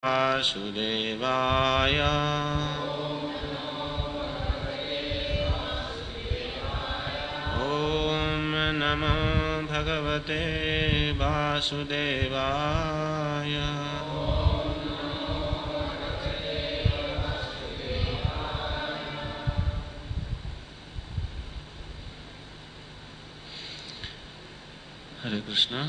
वासुदेवाय। ॐ नमो भगवते वासुदेवाय। Hare Krishna.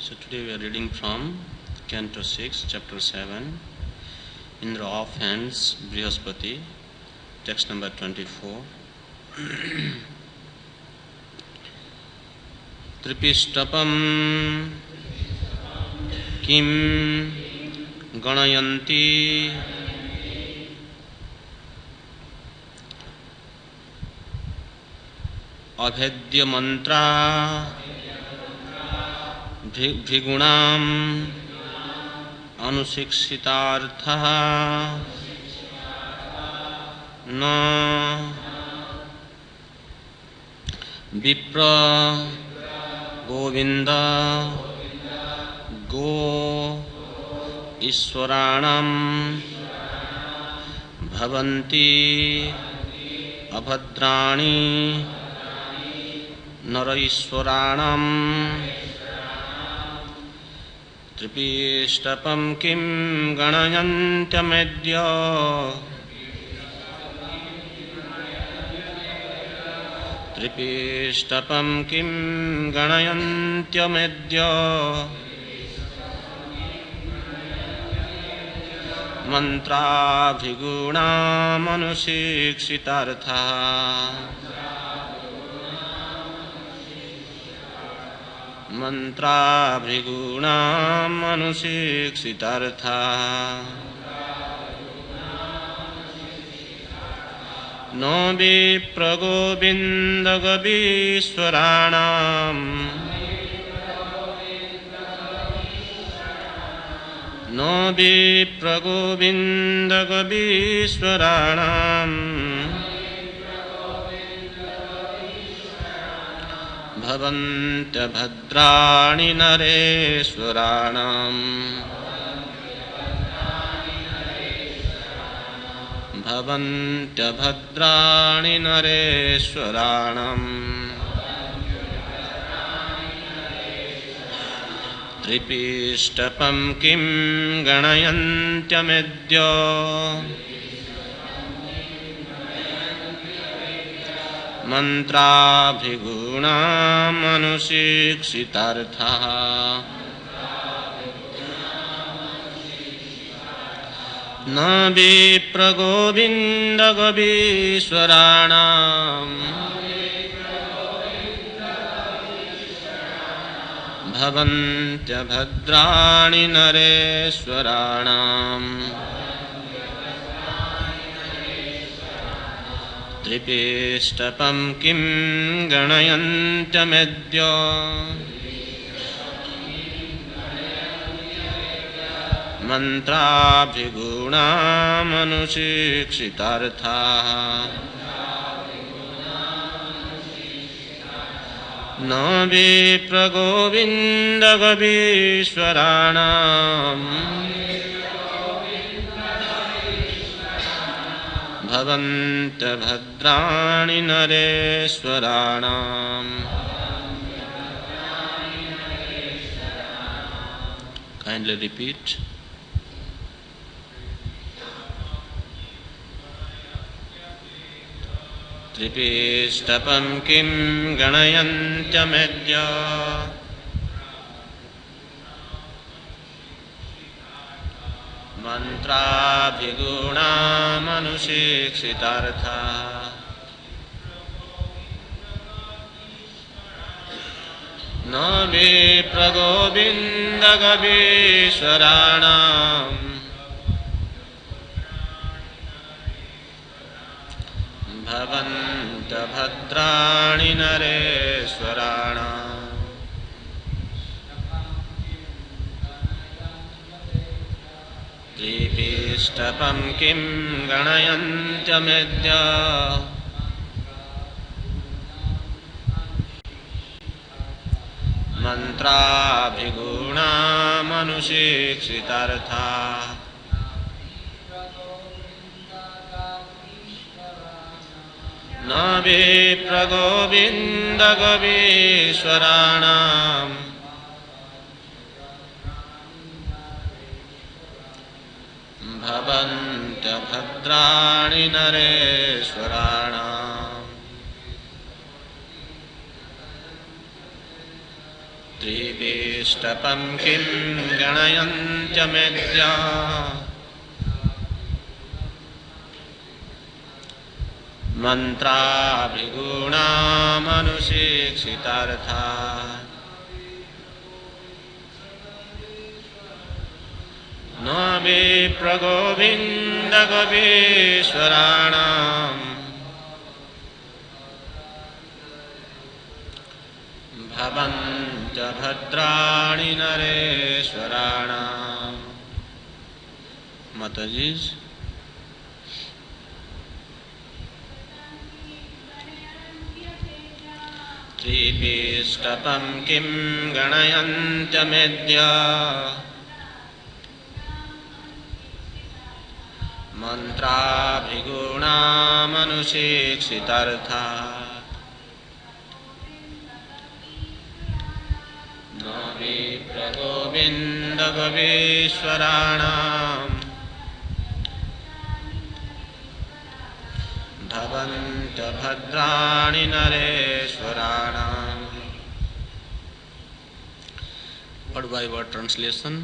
So today we are reading from Canto 6, Chapter 7, Indra off hands Brihaspati, text number 24. Tripistapam kim ganayanti abhedya mantra भृगुणाम अनुशिक्षितार्थः न विप्र गोविंद गो ईश्वराणाम भवन्ति अभद्राणि नर ईश्वराणाम त्रिपीष्टपं किं गणयन्त्यमेद्य त्रिपीष्टपं किं गणयन्त्यमेद्य मन्त्राभिगुणामनुशिक्षितार्थः मन्त्राभिगुणामनुशिक्षितार्थः नो विप्रगोविन्दगवीश्वराणां नो विप्रगोविन्दगवीश्वराणां भवन्त्यभद्राणि नरेश्वराणाम् भवन्त्यभद्राणि नरेश्वराणाम् त्रिपीष्टपं किं गणयन्त्यमेद्य मन्त्राभिगुणामनुशिक्षितार्थः न विप्रगोविन्दगवीश्वराणाम् भवन्त्यभद्राणि नरेश्वराणाम् त्रिपीष्टपं किं गणयन्त्यमेद्य मन्त्राभिगुणामनुशिक्षितार्थः न विप्रगोविन्दगवीश्वराणाम् भवन्त्यभद्राणि नरेश्वराणाम् Kindly repeat. त्रिपीष्टपं किं गणयन्त्यमेद्य मन्त्राभिगुणामनुशिक्षितार्थः न विप्रगोविन्दगवीश्वराणाम् भवन्त्यभद्राणि नरेश्वराणाम् त्रिपीष्टपं किं गणयन्त्यमेद्य मन्त्राभिगुणामनुशिक्षितार्था न विप्रगोविन्दगवीश्वराणाम् भवन्त्यभद्राणि नरेश्वराणाम् त्रिवेष्टपं किं गणयन्त्यमेद्य मन्त्राभिगुणामनुशिक्षितार्था न विप्रगोविन्दगवीश्वराणाम् भवन्त्यभद्राणि नरेश्वराणाम्. Mataji's. त्रिवेष्टपं किं गणयन्त्यमेद्य मन्त्राभिगुणामनुशिक्षितार्था न विप्रगोविन्दगवीश्वराणाम् भवन्त्यभद्राणि नरेश्वराणाम्. Word by word translation.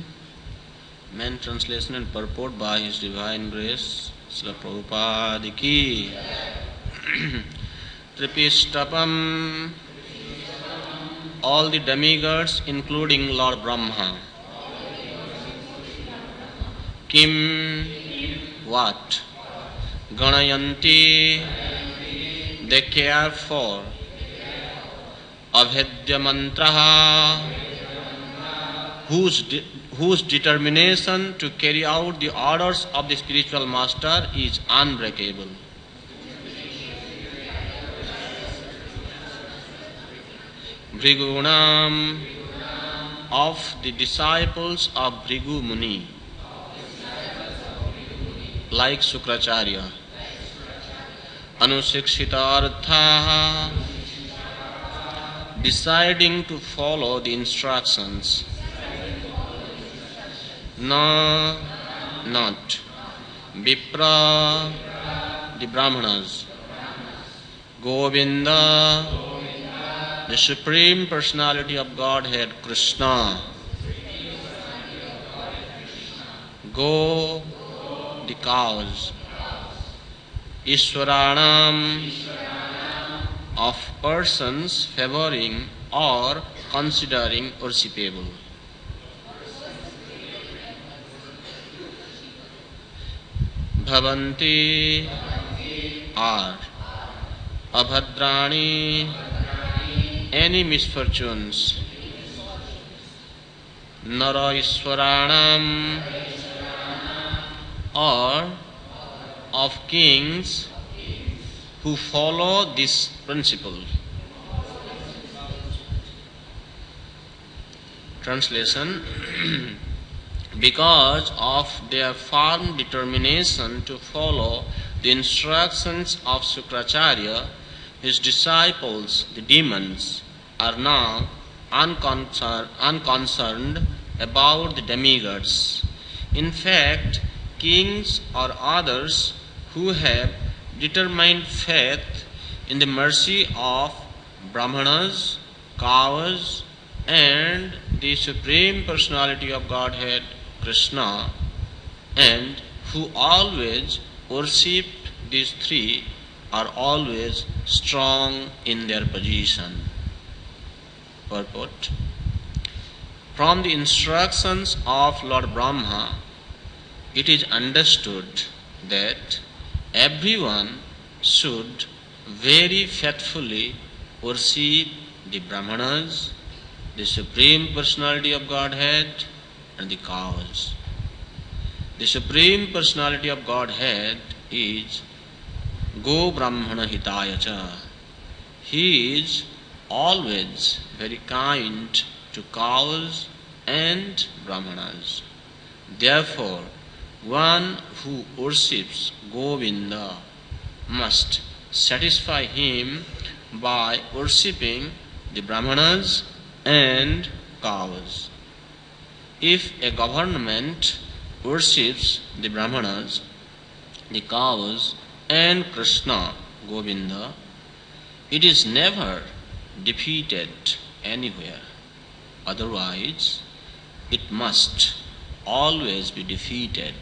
Main translation and purport by His Divine Grace Srila Prabhupada ki. Tripistapam, all the demigods including Lord Brahma. Kim, what? Ganayanti, they care for. Abhedya mantraha, whose determination to carry out the orders of the spiritual master is unbreakable. Bhrigunam, of the disciples of Bhrigu Muni, like Sukracharya. Anusikshitarthaha, deciding to follow the instructions. Na, not. Vipra, the Brahmanas. Govinda, the Supreme Personality of Godhead, Krishna. Go, the cows. Ishwaranam, of persons favoring or considering worshipable. Bhavanti, are. Abhadrani, any misfortunes. Nara Ishwaranam, or of kings who follow this principle. Translation. Because of their firm determination to follow the instructions of Sukracharya, his disciples, the demons, are now unconcerned about the demigods. In fact, kings or others who have determined faith in the mercy of Brahmanas, cows, and the Supreme Personality of Godhead, Krishna, and who always worship these three, are always strong in their position. Purport. From the instructions of Lord Brahma, it is understood that everyone should very faithfully worship the Brahmanas, the Supreme Personality of Godhead, and the cows. The Supreme Personality of Godhead is Go Brahmana Hitayacha. He is always very kind to cows and Brahmanas. Therefore, one who worships Govinda must satisfy him by worshipping the Brahmanas and cows. If a government worships the Brahmanas, the cows and Krishna, Govinda, it is never defeated anywhere. Otherwise, it must always be defeated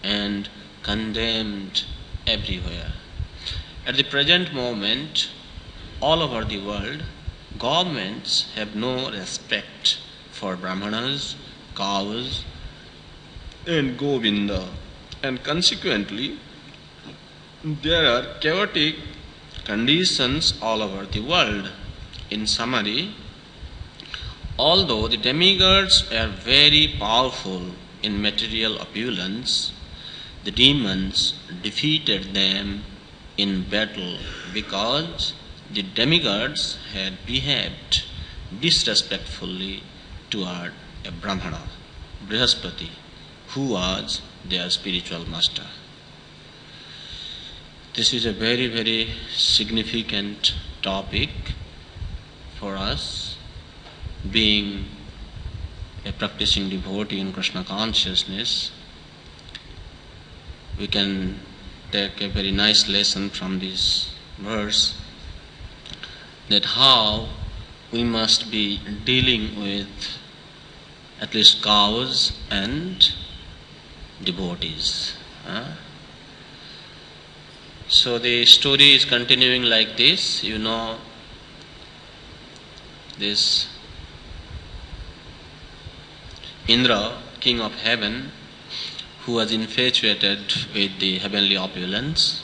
and condemned everywhere. At the present moment, all over the world, governments have no respect for Brahmanas, cows, and Govinda, and consequently, there are chaotic conditions all over the world. In summary, although the demigods were very powerful in material opulence, the demons defeated them in battle because the demigods had behaved disrespectfully toward a Brahmana, Brihaspati, who was their spiritual master. This is a very, very significant topic for us, being a practicing devotee in Krishna consciousness. We can take a very nice lesson from this verse, that how we must be dealing with at least cows and devotees. So the story is continuing like this. You know, this Indra, king of heaven, who was infatuated with the heavenly opulence,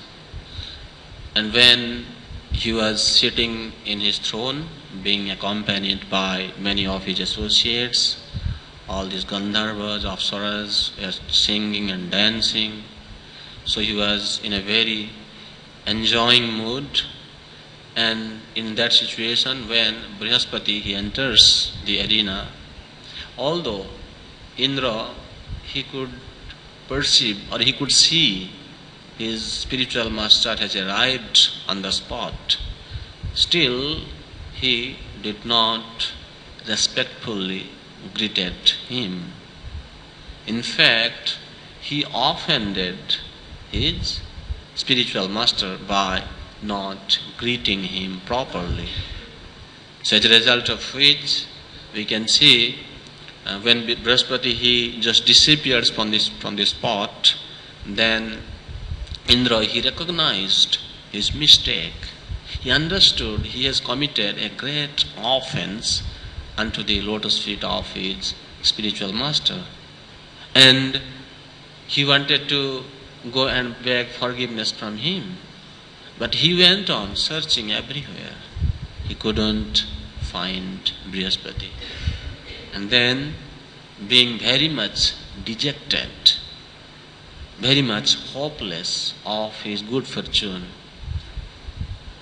and when he was sitting in his throne, being accompanied by many of his associates, all these Gandharvas, Apsaras were singing and dancing. So he was in a very enjoying mood, and in that situation when Brihaspati he enters the arena, although Indra he could perceive or he could see his spiritual master has arrived on the spot, still he did not respectfully greeted him. In fact, he offended his spiritual master by not greeting him properly. So as a result of which, we can see when Brihaspati he just disappears from this spot, then Indra he recognized his mistake. He understood he has committed a great offense unto the lotus feet of his spiritual master, and he wanted to go and beg forgiveness from him. But he went on searching everywhere. He couldn't find Brihaspati. And then, being very much dejected, very much hopeless of his good fortune,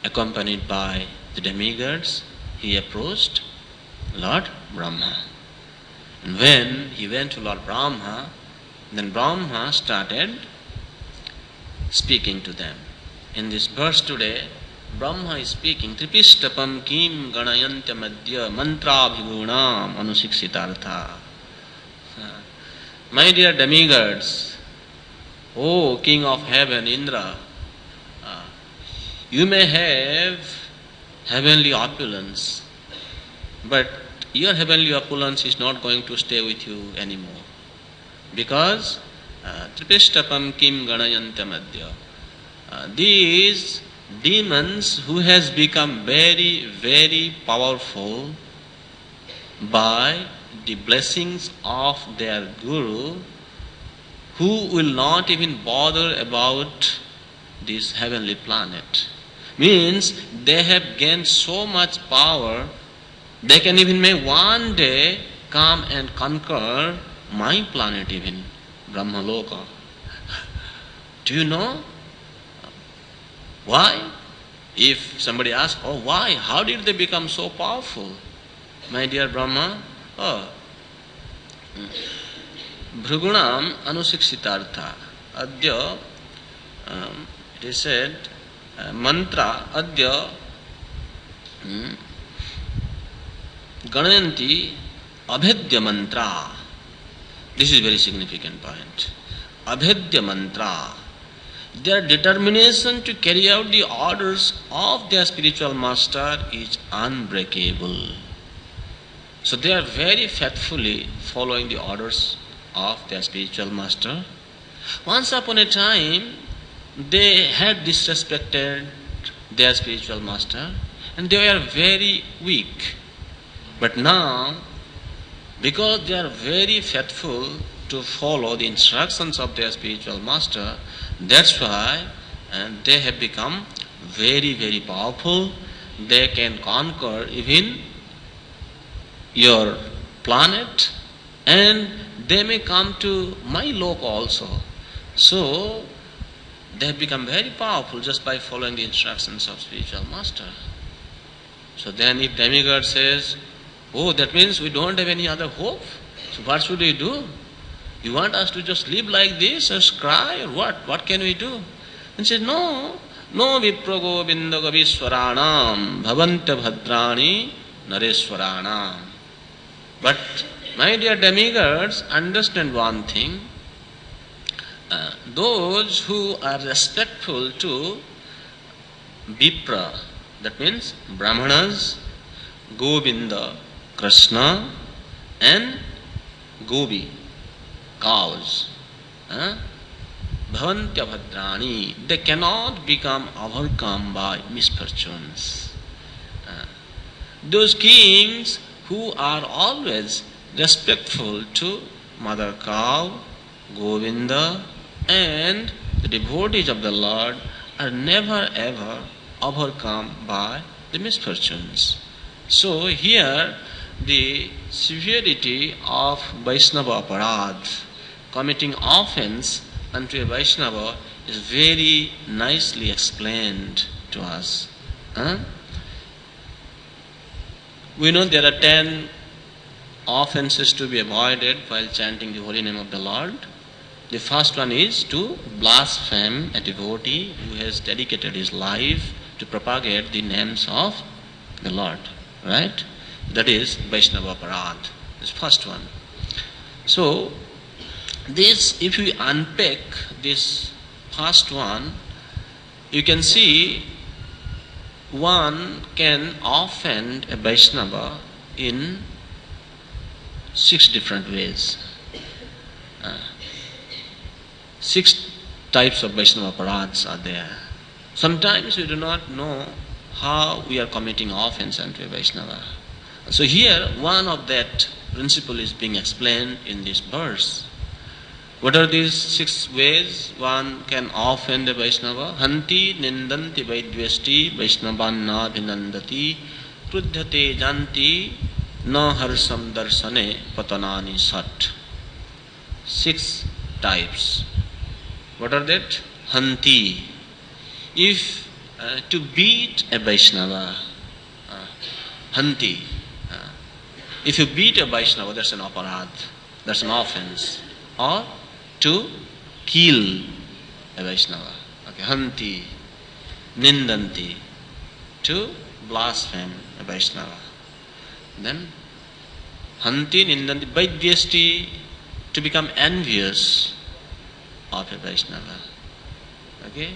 accompanied by the demigods, he approached Lord Brahma. And when he went to Lord Brahma, then Brahma started speaking to them. In this verse today, Brahma is speaking, Tripistapam kim ganayantya madhya mantrabhigunam anusiksitartha. My dear demigods, O King of Heaven, Indra, you may have heavenly opulence, but your heavenly opulence is not going to stay with you anymore. Because Tripistapam kim ganayantya madhya. These demons who has become very, very powerful by the blessings of their guru, who will not even bother about this heavenly planet. Means they have gained so much power, they can even may one day come and conquer my planet even, Brahmaloka. Do you know why? If somebody asks, oh why? How did they become so powerful? My dear Brahma, Bhrugunam Anusiksitartha. Adya, it is said, mantra, Adya Ganayanti Abhedya mantra. This is very significant point. Abhedya mantra. Their determination to carry out the orders of their spiritual master is unbreakable. So they are very faithfully following the orders of their spiritual master. Once upon a time, they had disrespected their spiritual master and they were very weak. But now, because they are very faithful to follow the instructions of their spiritual master, that's why they have become very, very powerful. They can conquer even your planet and they may come to my loka also. So, they have become very powerful just by following the instructions of spiritual master. So then if demigod says, oh, that means we don't have any other hope, so what should we do? You want us to just live like this, just cry, or what? What can we do? And says, no, vipra govinda gaviswaranam bhavanta bhadrani nareswaranam. But, my dear demigods, understand one thing. Those who are respectful to Vipra, that means Brahmanas, Govinda, Krishna, and Gopi, cows, Bhavantya Bhadrani, they cannot become overcome by misfortunes. Those kings who are always respectful to Mother Cow, Govinda, and the devotees of the Lord are never ever overcome by the misfortunes. So here the severity of Vaishnava aparadh, committing offense unto a Vaishnava, is very nicely explained to us. We know there are 10 offenses to be avoided while chanting the holy name of the Lord. The first one is to blaspheme a devotee who has dedicated his life to propagate the names of the Lord. Right? That is Vaishnava Aparadh. This first one. So, this, if we unpack this first one, you can see one can offend a Vaishnava in 6 different ways. 6 types of Vaishnava aparadhs are there. Sometimes we do not know how we are committing offense unto a Vaishnava. So here, one of that principle is being explained in this verse. What are these 6 ways one can offend a Vaishnava? Hanti nindanti vaidvyasti Vaishnavanna vinandati krudhyate janti na harsam darsane patanani sat. 6 types. What are that? Hanti. If to beat a Vaishnava, Hanti. If you beat a Vaishnava, that's an aparadh, that's an offense. Or to kill a Vaishnava. Okay, Hanti. Nindanti. To blaspheme a Vaishnava. Then Hanti, Nindanti, Vaidvyasti, to become envious of a Vaishnava. Okay?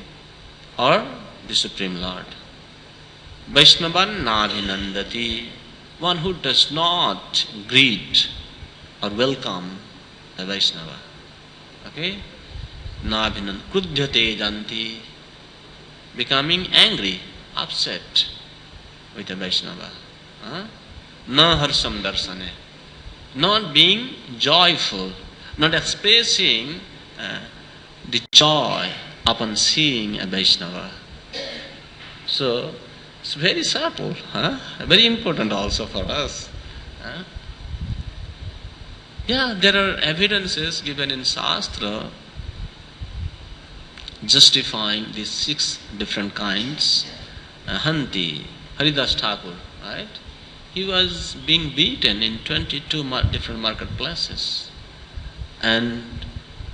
Or the Supreme Lord. Vaishnavan Nabhinandati, one who does not greet or welcome a Vaishnava. Okay? Nabhinand, krudhyate janti, becoming angry, upset with a Vaishnava. Na harsam darsane, not being joyful, not expressing the joy upon seeing a Vaishnava. So, it's very subtle, very important also for us. Yeah, there are evidences given in Shastra justifying these 6 different kinds. Hanti, Haridas Thakur, right? he was being beaten in 22 different marketplaces. And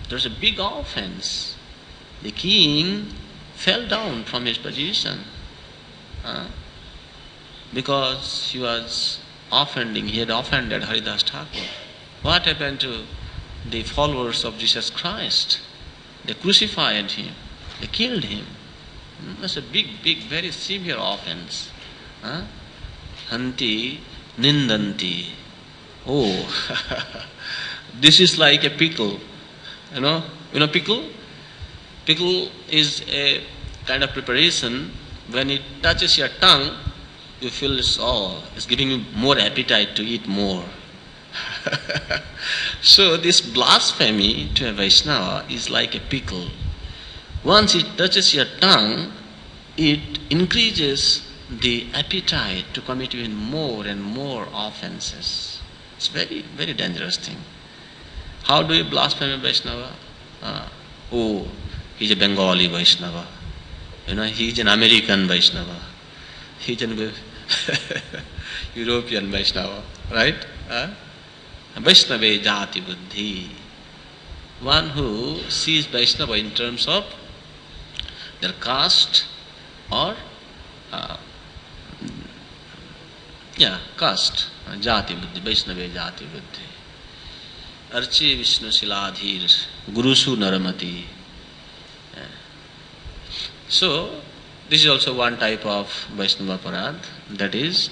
there's a big offense. The king fell down from his position because he was offending, he had offended Haridas Thakur. What happened to the followers of Jesus Christ? They crucified him, they killed him. That's a big, very severe offense. Hanti nindanti. Oh, this is like a pickle. You know pickle? Pickle is a kind of preparation. When it touches your tongue, you feel it's giving you more appetite to eat more. So this blasphemy to a Vaishnava is like a pickle. Once it touches your tongue, it increases the appetite to commit even more and more offenses. It's very, very dangerous thing. How do you blaspheme a Vaishnava? He's a Bengali Vaishnava. He's an American Vaishnava. He's an European Vaishnava, right? Vaishnava jati buddhi. One who sees Vaishnava in terms of their caste or caste, jati buddhi, Vaishnava jati buddhi. Archi Vishnu Siladhir, Gurusu Naramati. So, this is also one type of Vaishnava Parad, that is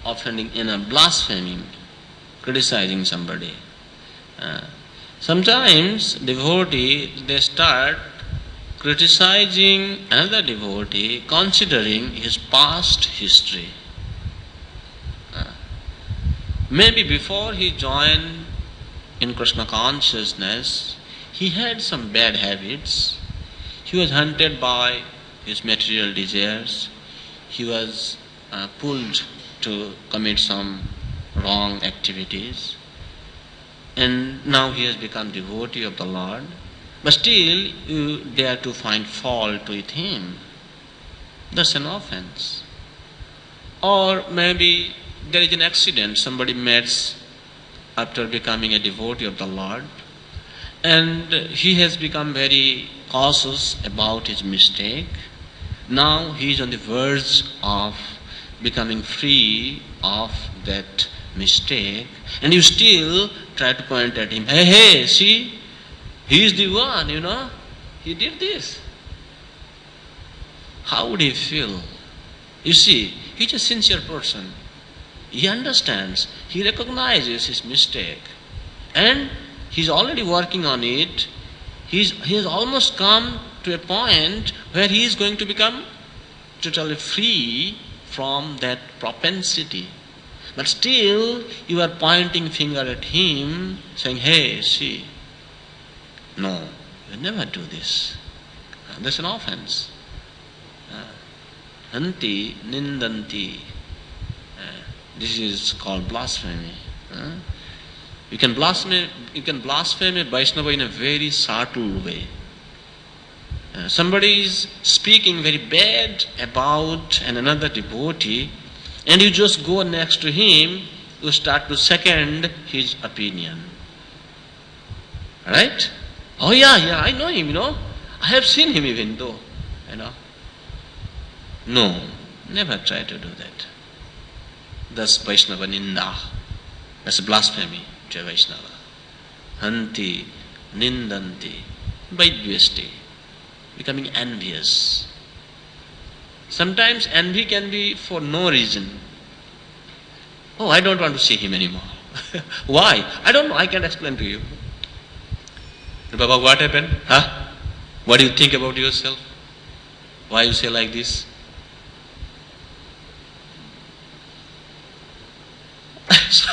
offending in a blaspheming, criticizing somebody. Sometimes devotee, they start criticizing another devotee considering his past history. Maybe before he joined in Krishna consciousness, he had some bad habits. He was hunted by his material desires. He was pulled to commit some wrong activities. And now he has become devotee of the Lord. But still you dare to find fault with him. That's an offense. Or maybe there is an accident, somebody meets after becoming a devotee of the Lord, and he has become very cautious about his mistake. Now he is on the verge of becoming free of that mistake, and you still try to point at him. Hey, see, he is the one, he did this. How would he feel? You see, he's a sincere person. He understands, he recognizes his mistake, and he's already working on it. He has almost come to a point where he is going to become totally free from that propensity. But still, you are pointing finger at him, saying, hey, see, no, you never do this. That's an offense. Hanti nindanti. This is called blasphemy. You can blaspheme a Vaishnava in a very subtle way. Somebody is speaking very bad about another devotee, and you just go next to him, you start to second his opinion. Right? Oh yeah, I know him, I have seen him even though, No, never try to do that. That's Vaishnava Ninda. That's blasphemy to a Vaishnava. Hanti, nindanti, vaidvyasti. Becoming envious. Sometimes envy can be for no reason. Oh, I don't want to see him anymore. Why? I don't know. I can't explain to you. Baba, what happened? What do you think about yourself? Why you say like this?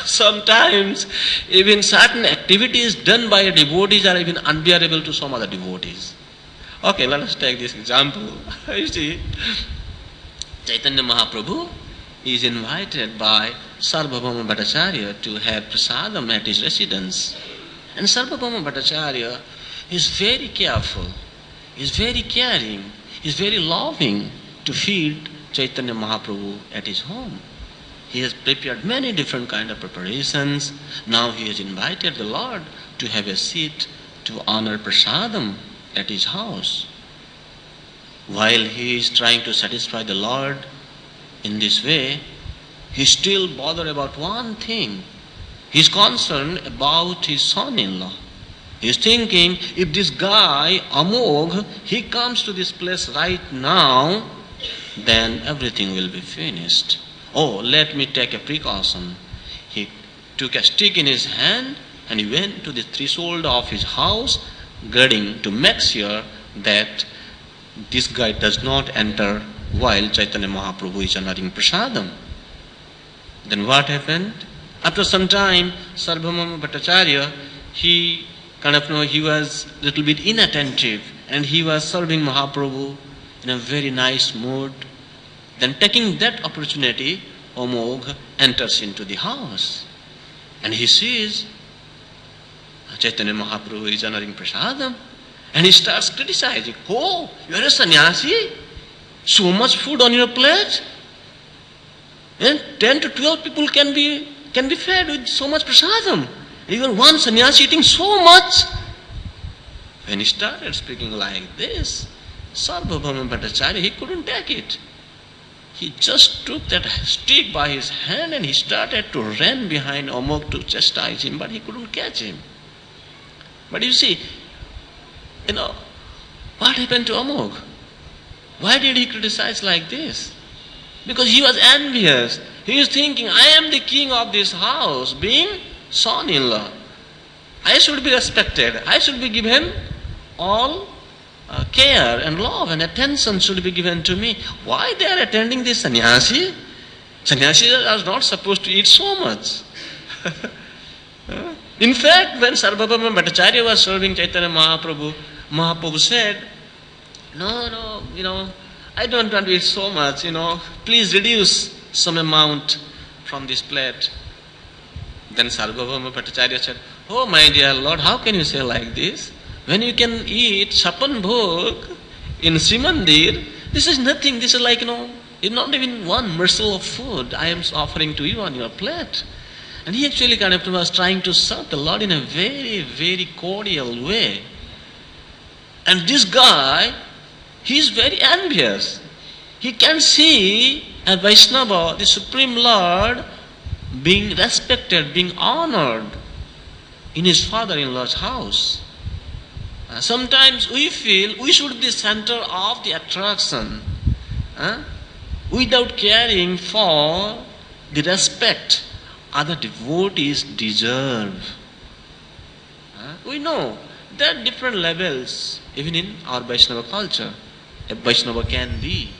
Sometimes even certain activities done by a devotees are even unbearable to some other devotees. Okay, let us take this example. You see, Chaitanya Mahaprabhu is invited by Sarvabhauma Bhattacharya to have prasadam at his residence. And Sarvabhauma Bhattacharya is very careful, is very caring, is very loving to feed Chaitanya Mahaprabhu at his home. He has prepared many different kind of preparations. Now he has invited the Lord to have a seat to honor prasadam at his house. While he is trying to satisfy the Lord in this way, he still bothered about one thing. He is concerned about his son-in-law. He is thinking, if this guy, Amogh, he comes to this place right now, then everything will be finished. Oh, let me take a precaution. He took a stick in his hand and he went to the threshold of his house, girding to make sure that this guy does not enter while Chaitanya Mahaprabhu is honoring prasadam. Then what happened? After some time, Sarvabhauma Bhattacharya, he was a little bit inattentive and he was serving Mahaprabhu in a very nice mood. Then taking that opportunity, Amogh enters into the house and he sees Chaitanya Mahaprabhu is honoring prasadam and he starts criticizing. Oh, you are a sannyasi? So much food on your plate? And 10 to 12 people can be fed with so much prasadam. Even one sannyasi eating so much. When he started speaking like this, Sarvabhauma Bhattacharya, he couldn't take it. He just took that stick by his hand and he started to run behind Amogh to chastise him, but he couldn't catch him. But you see, what happened to Amogh? Why did he criticize like this? Because he was envious. He is thinking, I am the king of this house, being son-in-law. I should be respected. I should be given all care and love and attention should be given to me. Why they are attending this sannyasi? Sannyasis are not supposed to eat so much. In fact, when Sarvabhauma Bhattacharya was serving Chaitanya Mahaprabhu, Mahaprabhu said, no, I don't want to eat so much, please reduce some amount from this plate. Then Sarvabhauma Bhattacharya said, oh my dear Lord, how can you say like this? When you can eat Chapan Bhog in Srimandir, this is nothing, this is like, it's not even one morsel of food I am offering to you on your plate. And he actually was trying to serve the Lord in a very, very cordial way. And this guy, he is very envious. He can see a Vaishnava, the Supreme Lord, being respected, being honored in his father-in-law's house. Sometimes we feel we should be center of the attraction without caring for the respect other devotees deserve. We know there are different levels even in our Vaishnava culture. A Vaishnava can be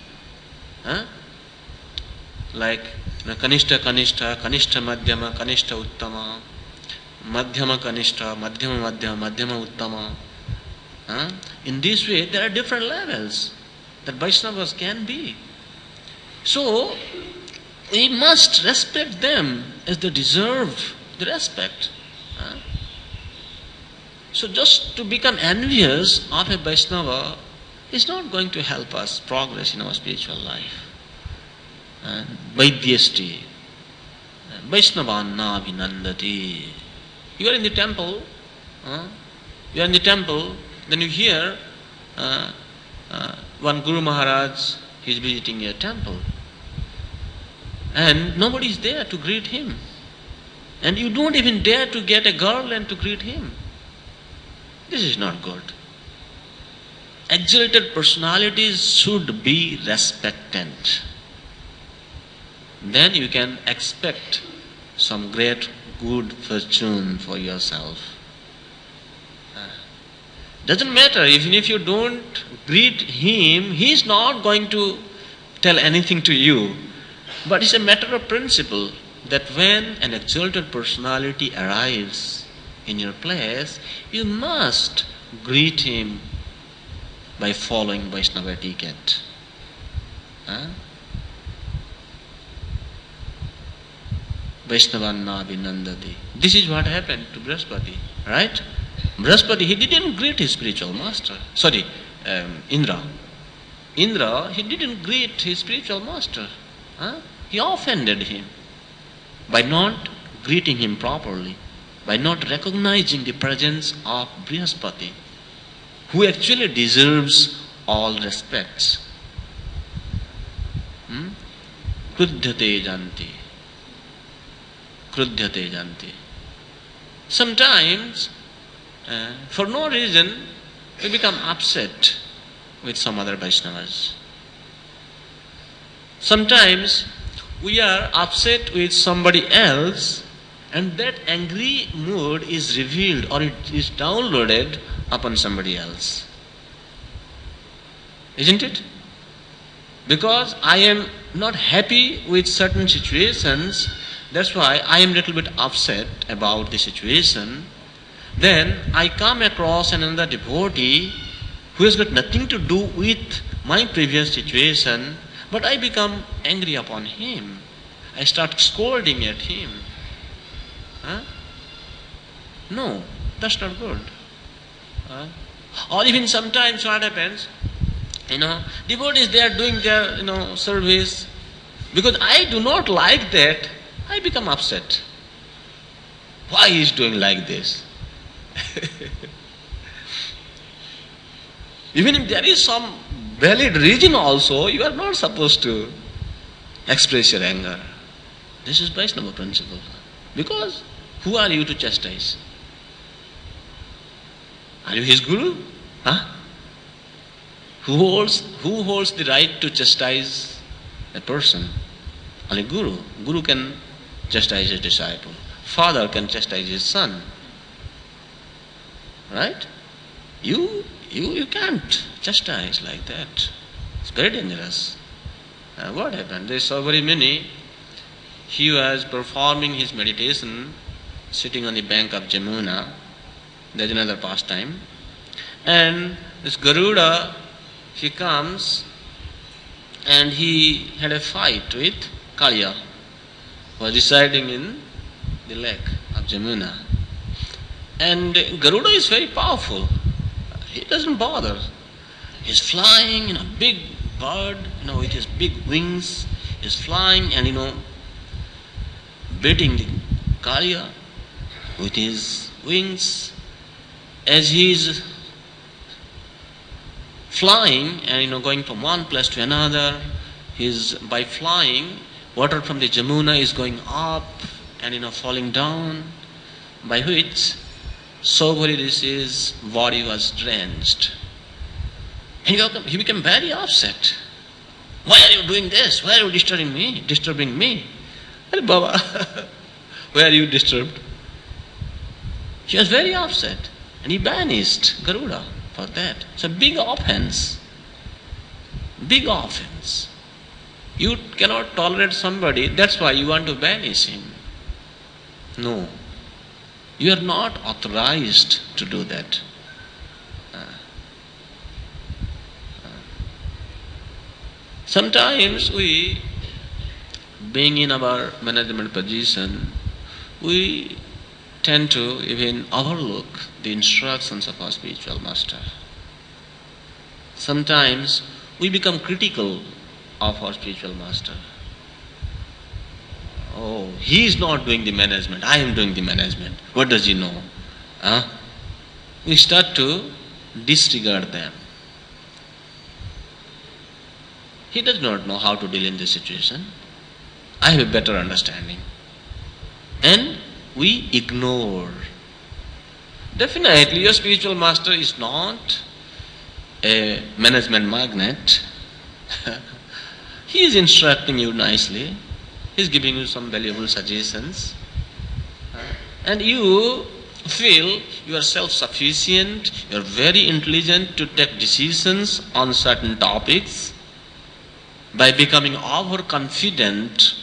like Kanishta Kanishta, Kanishta Madhyama, Kanishta Uttama, Madhyama Kanishta, Madhyama Madhyama, Madhyama Uttama. In this way, there are different levels that Vaishnavas can be. So, we must respect them as they deserve the respect. So, just to become envious of a Vaishnava is not going to help us progress in our spiritual life. Vaidyasti, Vaishnavanna vinandati. You are in the temple, then you hear one Guru Maharaj, he is visiting a temple. And nobody is there to greet him. And you don't even dare to get a girl and to greet him. This is not good. Exalted personalities should be respected. Then you can expect some great good fortune for yourself. Doesn't matter, even if you don't greet him, he is not going to tell anything to you. But it's a matter of principle that when an exalted personality arrives in your place, you must greet him by following Vaishnava etiquette. Vaishnavanna vinandati. This is what happened to Brihaspati, right? Brihaspati, he didn't greet his spiritual master. Indra. Indra, he didn't greet his spiritual master. He offended him by not greeting him properly, by not recognizing the presence of Brihaspati, who actually deserves all respects. Krudhyate janti. Krudhyate janti. Sometimes, for no reason, we become upset with some other Vaishnavas. Sometimes we are upset with somebody else, and that angry mood is revealed or it is downloaded upon somebody else. Isn't it? Because I am not happy with certain situations, that's why I am a little bit upset about the situation. Then I come across another devotee who has got nothing to do with my previous situation, but I become angry upon him. I start scolding at him. No, that's not good. Or even sometimes what happens, devotees, they are doing their, service. Because I do not like that, I become upset. Why he is doing like this? Even if there is some valid reason also, you are not supposed to express your anger. This is Vaishnava principle. Because who are you to chastise? Are you his guru? Who holds the right to chastise a person? Only guru. Guru can chastise his disciple. Father can chastise his son. Right? You can't chastise like that. It's very dangerous. What happened? They saw very many. He was performing his meditation, sitting on the bank of Jamuna. There's another pastime. And this Garuda, he comes and he had a fight with Kaliya, who was residing in the lake of Jamuna. And Garuda is very powerful. He doesn't bother. He's flying in a big bird, with his big wings. He's flying and, beating the Kaliya with his wings. As he's flying and, going from one place to another, by flying, water from the Jamuna is going up and, falling down, by which Saubhari Rishi's body was drenched. And he became very upset. Why are you doing this? Why are you disturbing me? Hey Baba, why are you disturbed? He was very upset and he banished Garuda for that. It's a big offense. Big offense. You cannot tolerate somebody, that's why you want to banish him. No. You are not authorized to do that. Sometimes we, being in our management position, we tend to even overlook the instructions of our spiritual master. Sometimes we become critical of our spiritual master. Oh, he is not doing the management, I am doing the management. What does he know? We start to disregard them. He does not know how to deal in this situation. I have a better understanding. And we ignore. Definitely your spiritual master is not a management magnate. He is instructing you nicely. He is giving you some valuable suggestions. And you feel you are self-sufficient, you are very intelligent to take decisions on certain topics. By becoming overconfident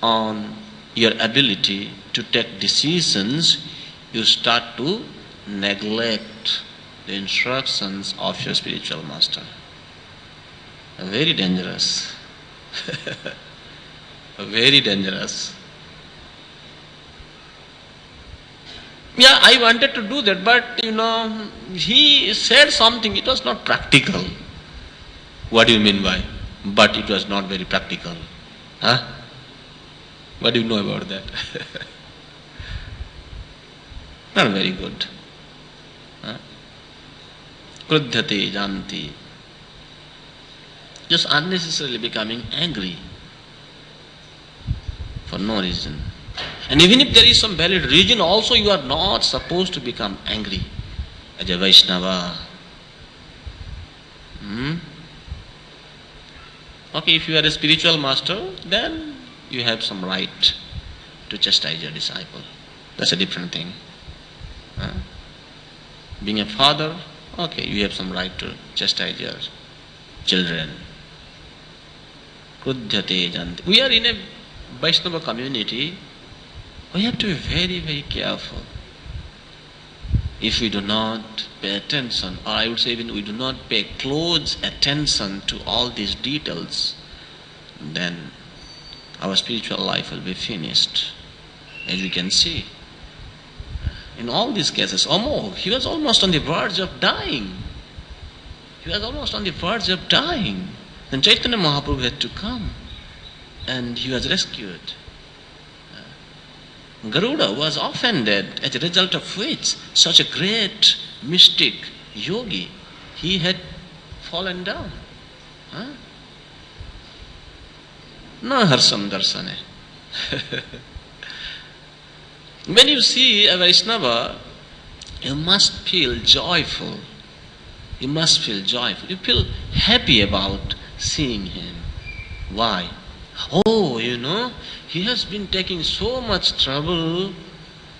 on your ability to take decisions, you start to neglect the instructions of your spiritual master. Very dangerous. Very dangerous. Yeah, I wanted to do that, but he said something, it was not practical. What do you mean by? But it was not very practical. Huh? What do you know about that? Not very good. Huh? Krudhyate janti. Just unnecessarily becoming angry for no reason. And even if there is some valid reason also, you are not supposed to become angry as a Vaishnava. Okay, if you are a spiritual master, then you have some right to chastise your disciple. That's a different thing. Being a father, okay, you have some right to chastise your children. Krudhyate janti. We are in a Vaishnava community. We have to be very, very careful. If we do not pay attention, or I would say even we do not pay close attention to all these details, then our spiritual life will be finished. As we can see, in all these cases, he was almost on the verge of dying. Then Chaitanya Mahaprabhu had to come and he was rescued. Garuda was offended, as a result of which such a great mystic, yogi, he had fallen down. Na harsam darsane. When you see a Vaishnava, you must feel joyful. You feel happy about seeing him. Why? He has been taking so much trouble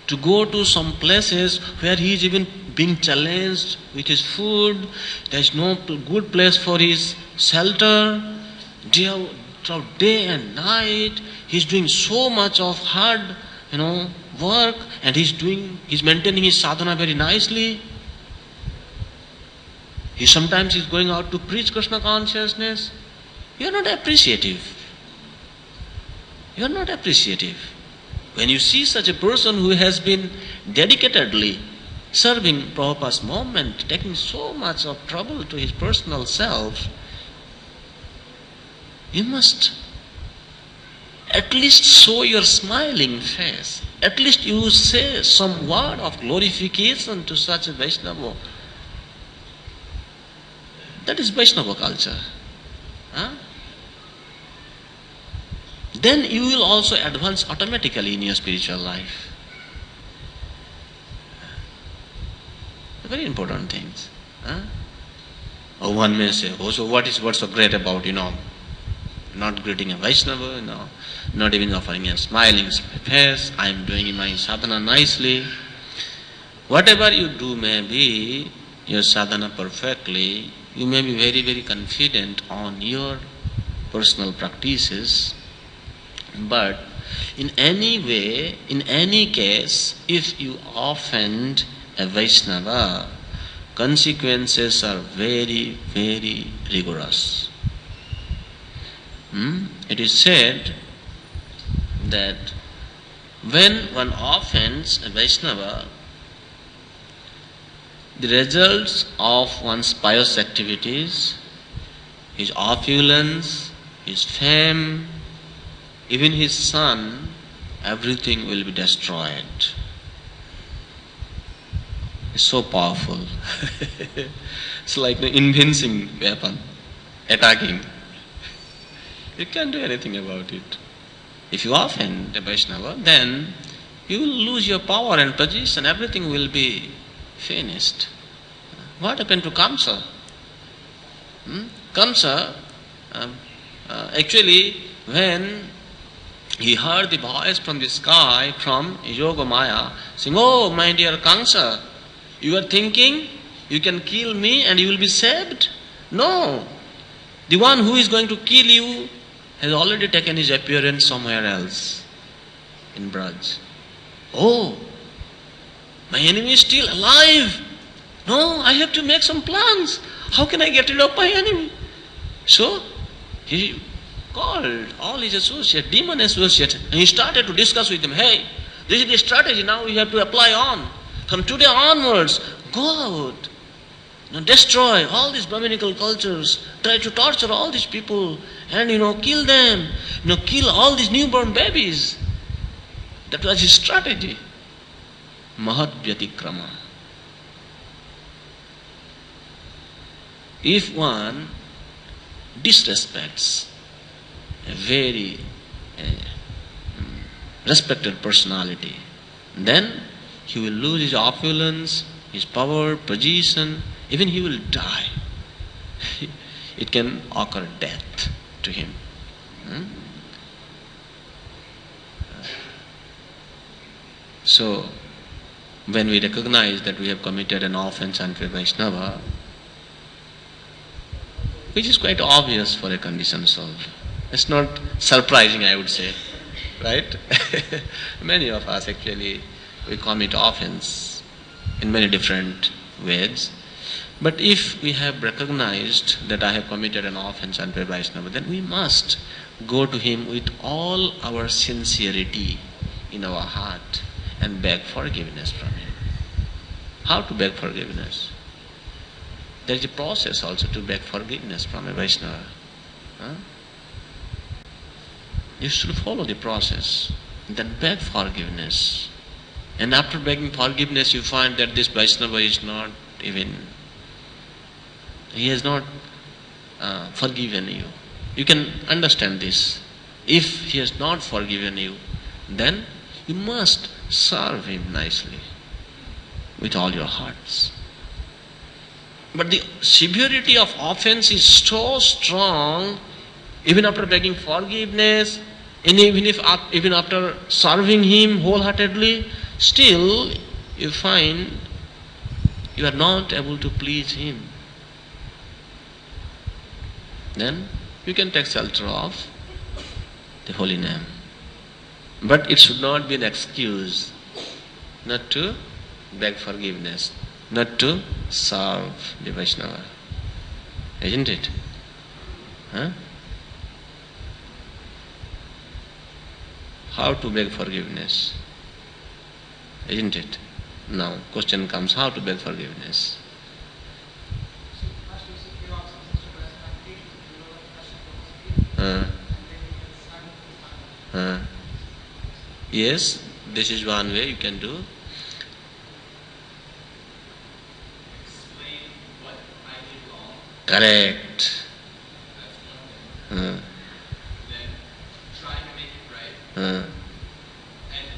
to go to some places where he is even being challenged with his food. There is no good place for his shelter. Day and night, he is doing so much of hard, work, and he's maintaining his sadhana very nicely. Sometimes he's going out to preach Krishna consciousness. You are not appreciative. When you see such a person who has been dedicatedly serving Prabhupada's movement, taking so much of trouble to his personal self, you must at least show your smiling face. At least you say some word of glorification to such a Vaishnava. That is Vaishnava culture. Then you will also advance automatically in your spiritual life. Very important things. One may say, so what's so great about, not greeting a Vaishnava, not even offering a smiling face, I am doing my sadhana nicely. Whatever you do may be your sadhana perfectly, you may be very, very confident on your personal practices, but in any way, in any case, if you offend a Vaishnava, consequences are very, very rigorous. It is said that when one offends a Vaishnava, the results of one's pious activities, his opulence, his fame, even his son, everything will be destroyed. It's so powerful. It's like an invincible weapon, attacking. You can't do anything about it. If you offend a Vaishnava, then you will lose your power and position, everything will be finished. What happened to Kamsa? Kamsa, actually, when he heard the voice from the sky, from Yogamaya, saying, "Oh, my dear Kamsa, you are thinking you can kill me and you will be saved? No. The one who is going to kill you has already taken his appearance somewhere else, in Braj. Oh, my enemy is still alive. No, I have to make some plans. How can I get rid of my enemy?" So, he called all his associates, demon associates, and he started to discuss with them, "Hey, this is the strategy now we have to apply on. From today onwards, go out. destroy all these Brahminical cultures, try to torture all these people, and kill them, kill all these newborn babies. That was his strategy. Mahat Vyatikrama. If one disrespects a very respected personality, then he will lose his opulence, his power, position, even he will die. It can occur death to him. So, when we recognize that we have committed an offense unto a Vaishnava, which is quite obvious for a conditioned soul, it's not surprising, I would say, right? Many of us actually, we commit offense in many different ways. But if we have recognized that I have committed an offense unto a Vaishnava, then we must go to him with all our sincerity in our heart and beg forgiveness from him. How to beg forgiveness? There is a process also to beg forgiveness from a Vaishnava. You should follow the process, then beg forgiveness. And after begging forgiveness, you find that this Vaishnava is not even, he has not forgiven you. You can understand this. If he has not forgiven you, then you must serve him nicely with all your hearts. But the severity of offense is so strong, even after begging forgiveness, and even after serving him wholeheartedly, still you find you are not able to please him. Then you can take shelter of the holy name. But it should not be an excuse not to beg forgiveness, not to serve the Vaishnava. Isn't it? How to beg forgiveness? Isn't it? Now, question comes, how to beg forgiveness? Yes, this is one way you can do. Explain what I did wrong. Correct. That's one thing. Then try to make it right. And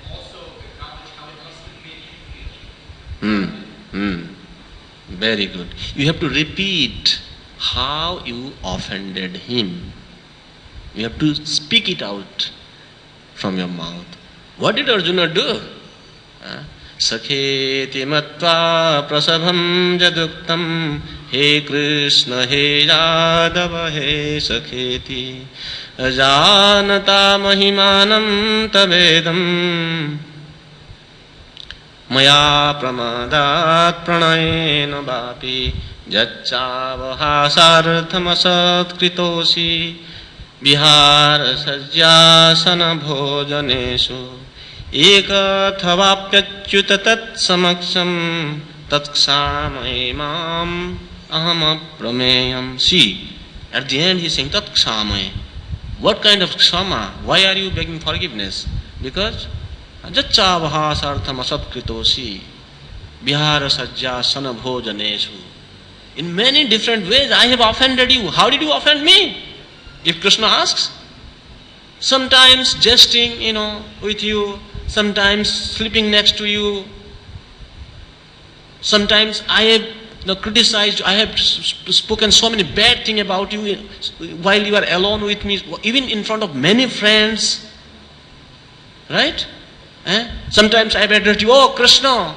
also acknowledge how it must have made you feel. Very good. You have to repeat how you offended him. You have to speak it out from your mouth. What did Arjuna do? Sakheti matva prasabham jaduktam he Krishna he Yadava he Sakheti ajanata mahimanam tavedam maya pramadat pranayena vapi jacchavahasartham asatkritosi vihara sajjasana bhojaneshu ekathavapyaच्युत tat samaksham tatkshamai mam aham aprameyam. See, at the end he is saying tatkshamai. What kind of kshama? Why are you begging forgiveness? Because jacchavahasartham asatkritosi vihara sajjasana bhojaneshu. In many different ways I have offended you. How did you offend me? If Krishna asks, sometimes jesting, with you, sometimes sleeping next to you, sometimes I have criticized, I have spoken so many bad things about you while you are alone with me, even in front of many friends, right? Sometimes I have addressed you, oh Krishna,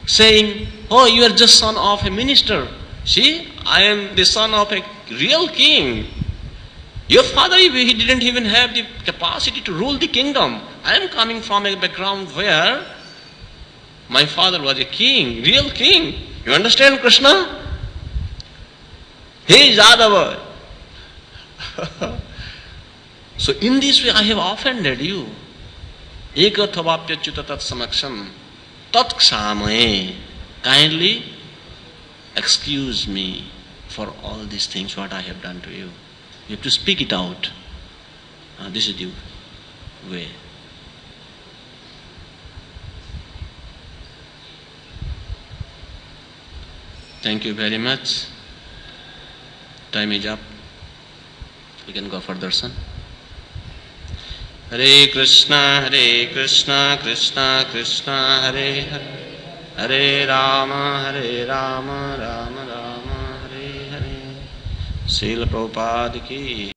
saying, oh, you are just son of a minister. See, I am the son of a real king. Your father, he didn't even have the capacity to rule the kingdom. I am coming from a background where my father was a king, real king. You understand, Krishna? He is Yadava. So in this way I have offended you. Ekathavapyaच्युत tat samaksham tat kshamaye. Kindly excuse me for all these things what I have done to you. You have to speak it out. This is the way. Thank you very much. Time is up. We can go for darshan. Hare Krishna, Krishna Krishna, Hare Hare. Hare Rama, Rama Rama, Hare Hare. Srila Prabhupada ki